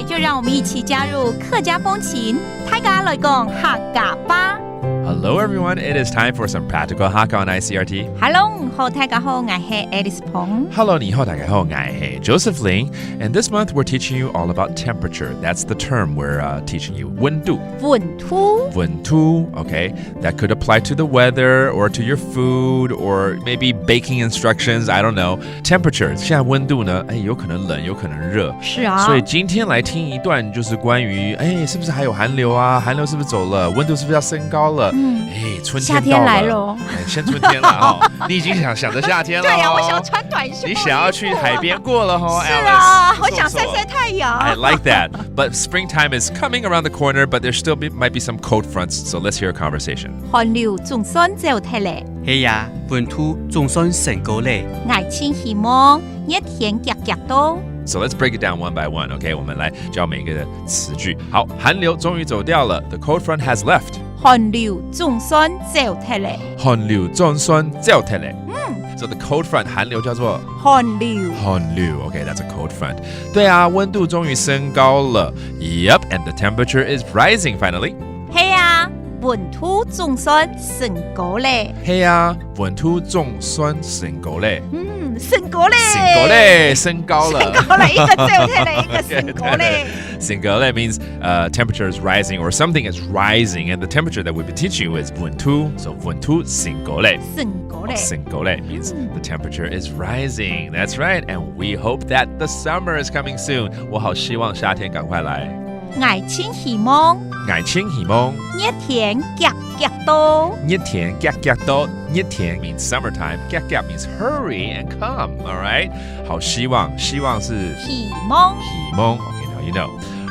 就让我们一起加入客家风情，大家來講客家吧。Hello everyone, it is time for some practical Hakka on ICRT. Hello， 好，大家好，我係 Alice Pong。 Hello, 你好，大家好，我係 Joseph Ling. And this month we're teaching you all about temperature. That's the term we're teaching you. 溫度. vunÄ. Okay. That could apply to the weather or to your food or maybe baking instructions. I don't know. Temperature. 现在温度呢，有可能冷，有可能热。是啊。所以今天来听一段，就是关于，是不是还有寒流啊？寒流是不是走了？温度是不是要升高了？春天到了，夏天来了，现春天了哈，你已经想着夏天了。对呀，我想穿短袖。你想要去海边过了哈？是啊，我想晒晒太阳。I like that, but springtime is coming around the corner, but there still might be some cold fronts. So let's hear a conversation. 寒流總算走掉了。係呀，溫度總算升高了。愛情希望一天giagÄ到。So let's break it down one by one, okay? 我們來教每個的詞句。好，寒流終於走掉了。The cold front has left. 寒流總算走掉了。寒流總算走掉了。So the cold front 寒流叫做寒流。Okay, that's a cold front. 對啊，溫度終於升高了。Yep, and the temperature is rising finally. 係啊，溫度總算升高了。係啊，溫度總算升高了。升高了，升高了，一個走掉了，一個升高了。升高了 means temperature is rising or something is rising, and the temperature that we'll be teaching you is 溫度. So 溫度升高了，升高了 means the temperature is rising. That's right, and we hope that the summer is coming soon. 我好希望夏天趕快來。愛情希望一天giagÄ到。一天giagÄ到，一天 means summertime. giagÄ means hurry and come. All right. 好希望，希望是希望。Okay, now you know.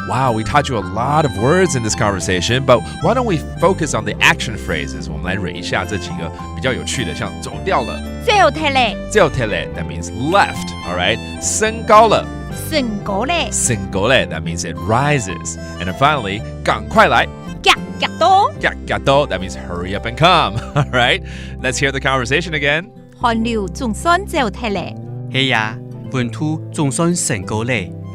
Wow, we taught you a lot of words in this conversation, but why don't we focus on the action phrases? 我们来蕊一下这几个比较有趣的，像走掉了，走掉了，that means left. All right. 升高了，升高了，that means it rises. And then finally, 趕快來，giagÄ到，that means hurry up and come. All right. Let's hear the conversation again. 寒流總算走掉了。係呀，溫度總算升高了。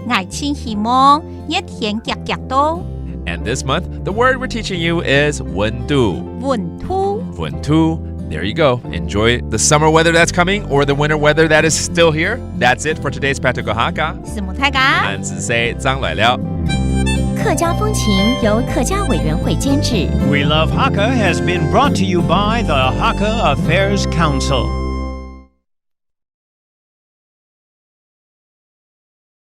愛情希望一天giagÄ到。And this month, the word we're teaching you is 溫度. 溫度. There you go. Enjoy the summer weather that's coming or the winter weather that is still here. That's it for today's practical Hakka. 是母大家。俺是say 張來了。客家風情由客家委員會監製。 We Love Hakka has been brought to you by the Hakka Affairs Council.